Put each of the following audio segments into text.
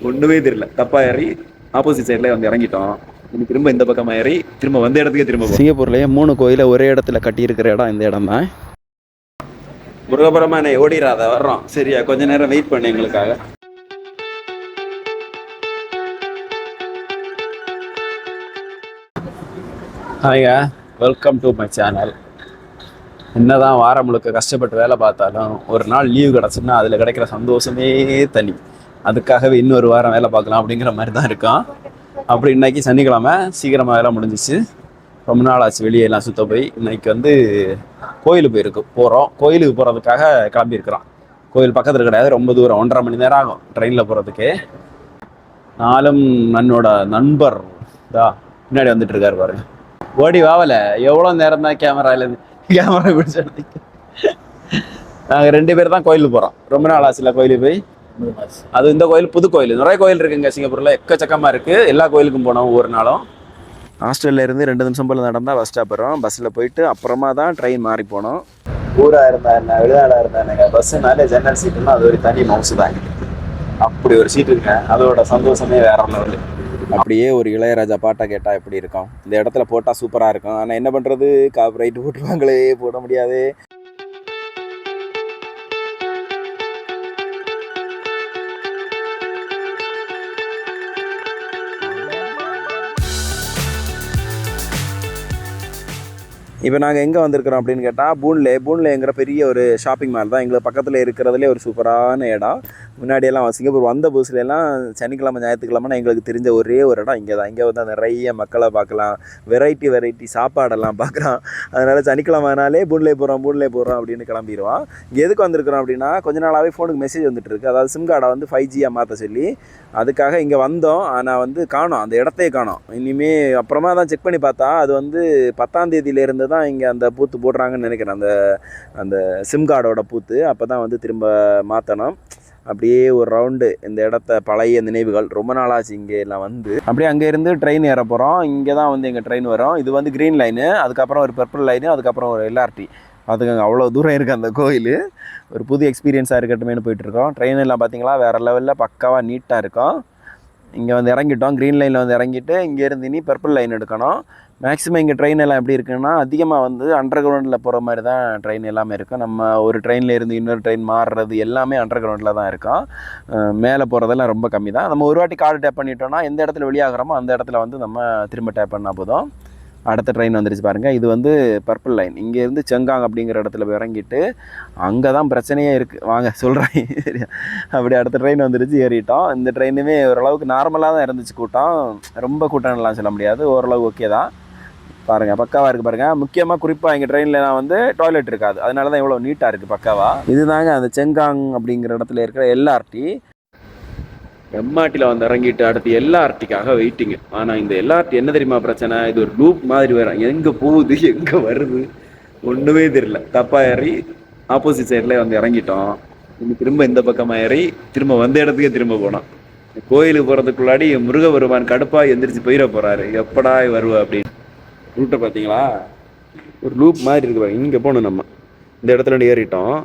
ஒண்ணுமே தெரியல. தப்பா ஏறி ஆப்போசிட் சைட்ல வந்து இறங்கிட்டோம். இனி திரும்ப இந்த பக்கமா ஏறி திரும்ப வந்த இடத்துக்கே திரும்ப சிங்கப்பூர்லயே 3 கோயிலை ஒரே இடத்துல கட்டி இருக்கிற இடம் இந்த இடம் தான். முருகபுரமா ஓடிடாத வர்றோம் சரியா, கொஞ்ச நேரம் வெயிட் பண்ணு எங்களுக்காக. ஹாய்ங்க, வெல்கம் டு மை சேனல். என்னதான் வாரம் முழுக்க கஷ்டப்பட்டு வேலை பார்த்தாலும் ஒரு நாள் லீவு கிடச்சுன்னா அதில் கிடைக்கிற சந்தோஷமே தனி. அதுக்காகவே இன்னொரு வாரம் வேலை பார்க்கலாம் அப்படிங்கிற மாதிரி தான் இருக்கும். அப்படி இன்னைக்கு சனிக்கிழமை சீக்கிரமாக வேலை முடிஞ்சிச்சு. ரொம்ப நாள் ஆச்சு வெளியெல்லாம் சுத்த போய். இன்னைக்கு வந்து கோயிலுக்கு போகிறோம். கோயிலுக்கு போகிறதுக்காக கிளம்பியிருக்கிறோம். கோயில் பக்கத்தில் கிடையாது, ரொம்ப தூரம், 1.5 மணி நேரம் ஆகும் ட்ரெயினில் போகிறதுக்கு. நானும் நன்னோட நண்பர் தான் பின்னாடி வந்துட்டு இருக்காரு பாருங்க. ஓடி வாவல எவ்வளோ நேரம் தான் கேமரா பிடிச்ச. நாங்கள் 2 பேர் தான் கோயிலுக்கு போகிறோம். ரொம்ப நாள் ஆச்சுல கோயிலுக்கு போய். அது இந்த கோயில் புது கோயில், நிறைய கோயில் இருக்குங்க சிங்கப்பூரில், எக்கச்சக்கமாக இருக்குது. எல்லா கோயிலுக்கும் போனோம் ஒவ்வொரு நாளும். ஹாஸ்டல்ல இருந்து 2 நிமிஷம் போல் நடந்தால் பஸ் ஸ்டாப் வரும். பஸ்ஸில் போயிட்டு அப்புறமா தான் ட்ரெயின் மாறி போனோம். ஊராக இருந்தா என்ன, வெளிநாடாக இருந்தா என்னங்க, பஸ்ஸுனாலே ஜன்னல் சீட்டுன்னா அது ஒரு தனி மவுசு தான். அப்படி ஒரு சீட்டு இருக்குங்க, அதோட சந்தோஷமே வேற லெவலு. அப்படியே ஒரு இளையராஜா பாட்டை கேட்டால் எப்படி இருக்கும்? இந்த இடத்துல போட்டால் சூப்பராக இருக்கும். ஆனால் என்ன பண்ணுறது, காப்பிரைட் போட்டுருவாங்களே, போட முடியாது. இப்போ நாங்கள் எங்கே வந்திருக்கிறோம் அப்படின்னு கேட்டால் பூன்லேங்கிற பெரிய ஒரு ஷாப்பிங் மால் தான் எங்களுக்கு பக்கத்தில் இருக்கிறதுலே ஒரு சூப்பரான இடம். முன்னாடியெல்லாம் சிங்கப்பூர் வந்த புதுசுலாம் சனிக்கிழமை ஞாயிற்றுக்கிழமைனா எங்களுக்கு தெரிஞ்ச ஒரே ஒரு இடம் இங்கே தான். இங்கே வந்து நிறைய மக்களை பார்க்கலாம், வெரைட்டி சாப்பாடெல்லாம் பார்க்கலாம். அதனால் சனிக்கிழமைனாலே பூன்லே போகிறோம் அப்படின்னு கிளம்பிடுவோம். இங்கே எதுக்கு வந்திருக்கிறோம் அப்படின்னா, கொஞ்ச நாளாகவே ஃபோனுக்கு மெசேஜ் வந்துட்டு இருக்கு. அதாவது சிம் கார்டை வந்து 5G மாற்ற சொல்லி, அதுக்காக இங்கே வந்தோம். ஆனால் வந்து காணோம், அந்த இடத்தையே காணோம். இனிமேல் அப்புறமா தான் செக் பண்ணி பார்த்தா அது வந்து 10ஆம் தேதியிலேருந்து தான் இங்கே அந்த பூத்து போடுறாங்கன்னு நினைக்கிறேன், அந்த சிம் கார்டோட பூத்து. அப்போ தான் வந்து திரும்ப மாற்றணும். அப்படியே ஒரு ரவுண்டு இந்த இடத்த, பழைய நினைவுகள், ரொம்ப நாளாச்சு இங்கே எல்லாம் வந்து. அப்படியே அங்கேருந்து ட்ரெயின் ஏற போகிறோம். இங்கே தான் வந்து எங்கள் ட்ரெயின் வரும். இது வந்து க்ரீன் லைனு, அதுக்கப்புறம் ஒரு பர்பிள் லைனு, அதுக்கப்புறம் ஒரு LRT. பார்த்துக்கோங்க அவ்வளோ தூரம் இருக்குது அந்த கோயில். ஒரு புது எக்ஸ்பீரியன்ஸாக இருக்கட்டுமேனு போயிட்டுருக்கோம். ட்ரெயின் எல்லாம் பார்த்தீங்களா வேறு லெவலில் பக்காவாக நீட்டாக இருக்கும். இங்கே வந்து இறங்கிட்டோம், க்ரீன் லைனில் வந்து இறங்கிட்டு இங்கேருந்து இனி பர்பிள் லைன் எடுக்கணும். மேக்ஸிமம் இங்கே ட்ரெயின் எல்லாம் எப்படி இருக்குன்னா, அதிகமாக வந்து அண்டர் கிரவுண்டில் போகிற மாதிரி தான் ட்ரெயின் எல்லாமே இருக்கும். நம்ம ஒரு ட்ரெயினில் இருந்து இன்னொரு ட்ரெயின் மாறுறது எல்லாமே அண்டர் கிரவுண்டில் தான் இருக்கும். மேலே போகிறதெல்லாம் ரொம்ப கம்மி தான். நம்ம ஒரு வாட்டி கார்டு டேப் பண்ணிட்டோம்னா எந்த இடத்துல வெளியாகிறோமோ அந்த இடத்துல வந்து நம்ம திரும்ப டேப் பண்ணால் போதும். அடுத்த ட்ரெயின் வந்துருச்சு பாருங்கள். இது வந்து பர்பிள் லைன். இங்கேருந்து செங்காங் அப்படிங்கிற இடத்துல போய் இறங்கிட்டு, அங்கே தான் பிரச்சனையே இருக்குது, வாங்க சொல்கிறேன். சரியா, அப்படி அடுத்த ட்ரெயின் வந்துருச்சு, ஏறிட்டோம். இந்த ட்ரெயினுமே ஓரளவுக்கு நார்மலாக தான் இருந்துச்சு கூட்டம். ரொம்ப கூட்டம்லாம் சொல்ல முடியாது, ஓரளவு ஓகே தான். பாருங்கள் பக்காவாக இருக்குது பாருங்கள். முக்கியமாக குறிப்பாக எங்கள் ட்ரெயின்லாம் வந்து டாய்லெட் இருக்காது, அதனால தான் இவ்வளோ நீட்டாக இருக்குது பக்காவாக. இதுதாங்க அந்த செங்காங் அப்படிங்கிற இடத்துல இருக்கிற LRT. MRTயில் வந்து இறங்கிட்டு அடுத்து LRTக்காக வெயிட்டிங்கு. ஆனால் இந்த LRT என்ன தெரியுமா பிரச்சனை, இது ஒரு லூப் மாதிரி வரும். எங்கே போகுது எங்கே வருது ஒன்றுமே தெரியல. தப்பாக ஏறி ஆப்போசிட் சைடில் வந்து இறங்கிட்டோம். இன்னும் திரும்ப இந்த பக்கமாக ஏறி திரும்ப வந்த இடத்துக்கே திரும்ப போனோம். கோயிலுக்கு போகிறதுக்குள்ளாடி முருகபெருமான் கடுப்பாக எந்திரிச்சு போயிட போகிறாரு, எப்படா வருவா அப்படின்னு. ரூட்டை பார்த்தீங்களா, ஒரு லூப் மாதிரி இருக்கு பாருங்க. இங்கே போகணும் நம்ம, இந்த இடத்துல ஏறிட்டோம்,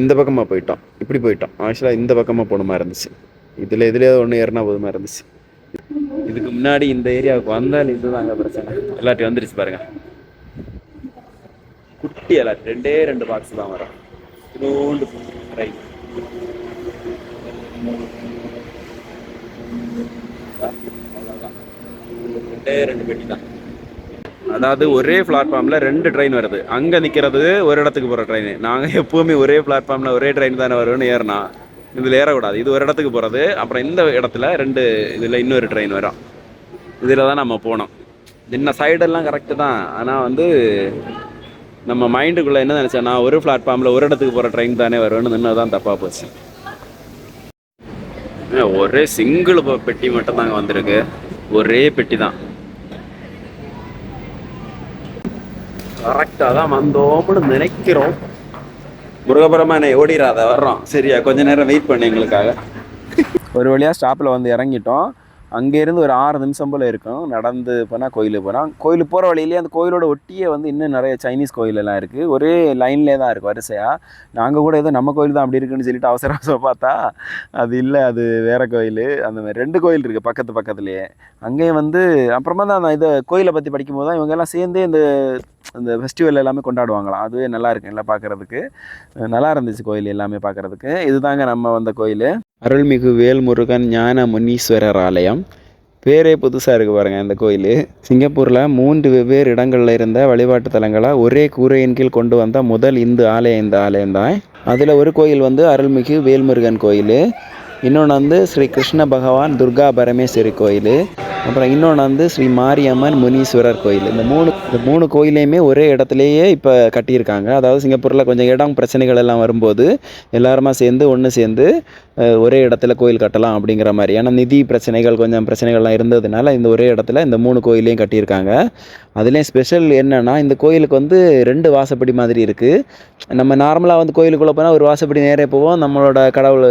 இந்த பக்கமாக போயிட்டோம், இப்படி போயிட்டோம். ஆக்சுவலாக இந்த பக்கமாக போகணுமா இருந்துச்சு. இதுலேயே ஒன்று ஏறினா போதுமா இருந்துச்சு. இதுக்கு முன்னாடி இந்த ஏரியாவுக்கு வந்தால் இதுதான் அங்கே பிரச்சனை. எல்லாத்தையும் வந்துருச்சு பாருங்க. குட்டி எல்லாத்தையும் 2 பாக்ஸ் தான் வரும். இன்னொன்று ரைட், அவ்வளோதான், 2 பெட்டி தான். அதாவது ஒரே பிளாட்ஃபார்மில் 2 ட்ரெயின் வருது. அங்கே நிற்கிறது ஒரு இடத்துக்கு போகிற ட்ரெயின். நாங்கள் எப்போவுமே ஒரே பிளாட்ஃபார்மில் ஒரே ட்ரெயின் தானே வரும்னு ஏறினா, இதில் ஏறக்கூடாது. இது ஒரு இடத்துக்கு போகிறது, அப்புறம் இந்த இடத்துல 2 இதில் இன்னொரு ட்ரெயின் வரும். இதில் தான் நம்ம போனோம். இன்ன சைடெல்லாம் கரெக்டு தான். ஆனால் வந்து நம்ம மைண்டுக்குள்ளே என்ன நினச்சேன்னா, ஒரு பிளாட்ஃபார்மில் ஒரு இடத்துக்கு போகிற ட்ரெயின் தானே வரும்னு இன்னும் தான் தப்பாக போச்சு. ஒரே சிங்கிள் பெட்டி மட்டும் தாங்க வந்திருக்கு, ஒரே பெட்டி தான். கரெக்டாக தான் வந்தோம்னு நினைக்கிறோம். முருகபுரமா ஓடிடாத வர்றோம் சரியா, கொஞ்ச நேரம் வெயிட் பண்ணு எங்களுக்காக. ஒரு வழியாக ஸ்டாப்பில் வந்து இறங்கிட்டோம். அங்கேருந்து ஒரு 6 நிமிஷம் போல் இருக்கும் நடந்து போனால் கோயிலுக்கு போகிறோம். கோயிலுக்கு போகிற வழியிலேயே அந்த கோயிலோட ஒட்டியே வந்து இன்னும் நிறைய சைனீஸ் கோயிலெல்லாம் இருக்குது. ஒரே லைன்லேயே தான் இருக்குது வரிசையாக. நாங்கள் கூட ஏதோ நம்ம கோயில் தான் அப்படி இருக்குன்னு சொல்லிட்டு அவசர அவசரம் பார்த்தா அது இல்லை, அது வேறு கோயில். அந்த மாதிரி 2 கோயில் இருக்குது பக்கத்துலேயே. அங்கேயும் வந்து அப்புறமா தான் நான் இதை கோயிலை பற்றி படிக்கும்போது தான் இவங்கெல்லாம் சேர்ந்து இந்த இந்த ஃபெஸ்டிவல் எல்லாமே கொண்டாடுவாங்களாம். அதுவே நல்லா இருக்கு எல்லாம் பார்க்குறதுக்கு. நல்லா இருந்துச்சு கோயில் எல்லாமே பார்க்குறதுக்கு. இதுதாங்க நம்ம வந்த கோயில், அருள்மிகு வேல்முருகன் ஞான முனீஸ்வரர் ஆலயம். பேரே புதுசாக இருக்குது பாருங்கள் இந்த கோயில். சிங்கப்பூரில் 3 வெவ்வேறு இடங்களில் இருந்த வழிபாட்டு தலங்களை ஒரே கூரையின் கீழ் கொண்டு வந்த முதல் இந்து ஆலயம் இந்த ஆலயம்தான். அதில் ஒரு கோயில் வந்து அருள்மிகு வேல்முருகன் கோயில், இன்னொன்று வந்து ஸ்ரீ கிருஷ்ண பகவான் துர்கா பரமேஸ்வரி கோயில், அப்புறம் இன்னொன்று வந்து ஸ்ரீ மாரியம்மன் முனீஸ்வரர் கோயில். இந்த மூணு கோயிலையுமே ஒரே இடத்துலையே இப்போ கட்டியிருக்காங்க. அதாவது சிங்கப்பூரில் கொஞ்சம் இடம் பிரச்சனைகள் எல்லாம் வரும்போது எல்லாருமா சேர்ந்து ஒன்று சேர்ந்து ஒரே இடத்துல கோயில் கட்டலாம் அப்படிங்கிற மாதிரி. ஏன்னா நிதி பிரச்சனைகள் கொஞ்சம் பிரச்சனைகள்லாம் இருந்ததுனால இந்த ஒரே இடத்துல இந்த 3 கோயிலையும் கட்டியிருக்காங்க. அதுலேயும் ஸ்பெஷல் என்னென்னா இந்த கோயிலுக்கு வந்து 2 வாசப்படி மாதிரி இருக்குது. நம்ம நார்மலாக வந்து கோயிலுக்குள்ளே போனால் ஒரு வாசப்படி நேரே போவோம், நம்மளோட கடவுள்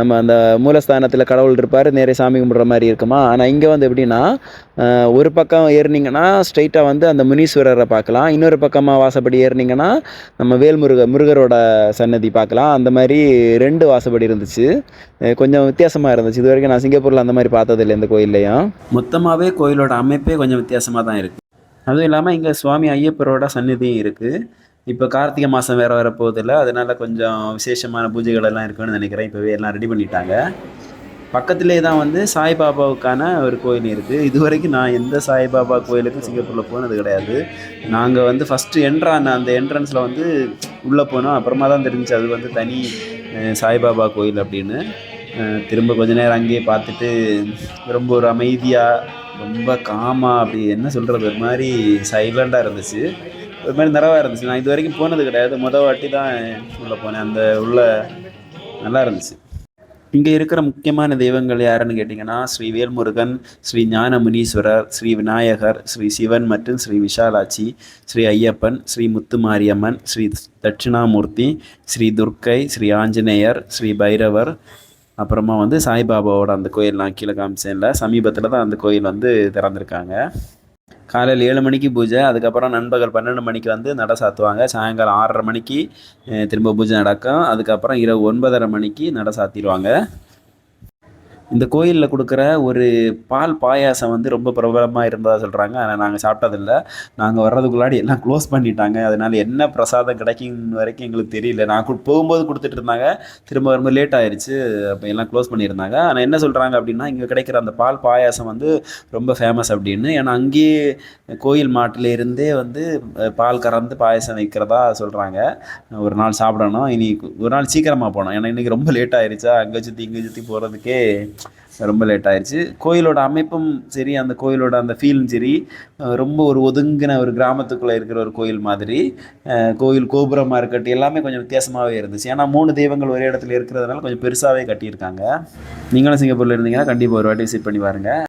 நம்ம அந்த மூலஸ்தானத்தில் கடவுள் இருப்பார், நேரே சாமி கும்பிட்ற மாதிரி இருக்குமா. ஆனால் இங்கே வந்து எப்படின்னா ஒரு பக்கம் ஏறினீங்கன்னா ஸ்ட்ரைட்டாக வந்து அந்த முனீஸ்வரரை பார்க்கலாம், இன்னொரு பக்கமாக வாசப்படி ஏறினீங்கன்னா நம்ம முருகரோட சன்னதி பார்க்கலாம். அந்த மாதிரி 2 வாசப்படி இருந்துச்சு. கொஞ்சம் வித்தியாசமாக இருந்துச்சு. இது வரைக்கும் நான் சிங்கப்பூரில் அந்த மாதிரி பார்த்ததில்லை இந்த கோயில்லையும். மொத்தமாகவே கோயிலோட அமைப்பே கொஞ்சம் வித்தியாசமாக தான் இருக்குது. அதுவும் இல்லாமல் இங்கே சுவாமி ஐயப்பரோட சன்னதியும் இருக்குது. இப்போ கார்த்திகை மாதம் வேறு வர போதில்லை, அதனால் கொஞ்சம் விசேஷமான பூஜைகள் எல்லாம் இருக்குன்னு நினைக்கிறேன். இப்போவே எல்லாம் ரெடி பண்ணிட்டாங்க. பக்கத்துலேயே தான் வந்து சாய்பாபாவுக்கான ஒரு கோயில் இருக்குது. இது வரைக்கும் நான் எந்த சாய்பாபா கோயிலுக்கும் சிங்கப்பூரில் போனது கிடையாது. நாங்கள் வந்து ஃபஸ்ட்டு அந்த என்ட்ரன்ஸில் வந்து உள்ளே போனோம். அப்புறமா தான் தெரிஞ்சிச்சு அது வந்து தனி சாய்பாபா கோயில் அப்படின்னு. திரும்ப கொஞ்ச நேரம் அங்கேயே பார்த்துட்டு ரொம்ப ஒரு அமைதியாக ரொம்ப காமாக அப்படி என்ன சொல்கிறது ஒரு மாதிரி சைலண்டாக இருந்துச்சு, ஒரு மாதிரி நிறைவாக இருந்துச்சு. நான் இது வரைக்கும் போனது கிடையாது, மொதல் வாட்டி தான் உள்ளே போனேன். அந்த உள்ள நல்லா இருந்துச்சு. இங்கே இருக்கிற முக்கியமான தெய்வங்கள் யாருன்னு கேட்டிங்கன்னா ஸ்ரீ வேல்முருகன், ஸ்ரீ ஞான முனீஸ்வரர், ஸ்ரீ விநாயகர், ஸ்ரீ சிவன் மற்றும் ஸ்ரீ விஷாலாட்சி, ஸ்ரீ ஐயப்பன், ஸ்ரீ முத்துமாரியம்மன், ஸ்ரீ தட்சிணாமூர்த்தி, ஸ்ரீ துர்க்கை, ஸ்ரீ ஆஞ்சநேயர், ஸ்ரீ பைரவர், அப்புறமா வந்து சாய்பாபாவோட அந்த கோயில் நான் கீழே காமிச்சேன்ல, சமீபத்தில் தான் அந்த கோயில் வந்து திறந்திருக்காங்க. காலையில் 7 மணிக்கு பூஜை, அதுக்கப்புறம் நண்பகல் 12 மணிக்கு வந்து நட சாத்துவாங்க. சாயங்காலம் 6:30 மணிக்கு திரும்ப பூஜை நடக்கும். அதுக்கப்புறம் இரவு 9:30 மணிக்கு நட சாத்திடுவாங்க. இந்த கோயிலில் கொடுக்குற ஒரு பால் பாயாசம் வந்து ரொம்ப பிரபலமாக இருந்ததாக சொல்கிறாங்க. ஆனால் நாங்கள் சாப்பிட்டதில்லை. நாங்கள் வர்றதுக்குள்ளாடி எல்லாம் க்ளோஸ் பண்ணிட்டாங்க. அதனால் என்ன பிரசாதம் கிடைக்கும் வரைக்கும் எங்களுக்கு தெரியல. நான் போகும்போது கொடுத்துட்டு இருந்தாங்க, திரும்ப வரும்போது லேட் ஆயிடுச்சு, அப்போ எல்லாம் க்ளோஸ் பண்ணியிருந்தாங்க. ஆனால் என்ன சொல்கிறாங்க அப்படின்னா இங்கே கிடைக்கிற அந்த பால் பாயாசம் வந்து ரொம்ப ஃபேமஸ் அப்படின்னு. ஏன்னா அங்கேயே கோயில் மாட்டிலேருந்தே வந்து பால் கறந்து பாயாசம் வைக்கிறதா சொல்கிறாங்க. ஒரு நாள் சாப்பிடணும், இனி ஒரு நாள் சீக்கிரமாக போனோம். ஏன்னா இன்றைக்கி ரொம்ப லேட் ஆயிடுச்சா, அங்கே சுற்றி இங்கே சுற்றி போகிறதுக்கே ரொம்ப லேட் ஆயிடுச்சு. கோயிலோட அமைப்பும் சரி, அந்த கோயிலோட அந்த ஃபீலும் சரி, ரொம்ப ஒரு ஒதுங்கின ஒரு கிராமத்துக்குள்ளே இருக்கிற ஒரு கோயில் மாதிரி. கோயில் கோபுரமாக இருக்கட்டும் எல்லாமே கொஞ்சம் வித்தியாசமாகவே இருந்துச்சு. ஏன்னா 3 தெய்வங்கள் ஒரே இடத்துல இருக்கிறதுனால கொஞ்சம் பெருசாகவே கட்டியிருக்காங்க. நீங்களும் சிங்கப்பூரில் இருந்தீங்கன்னா கண்டிப்பாக ஒரு வாட்டி விசிட் பண்ணி பாருங்கள்.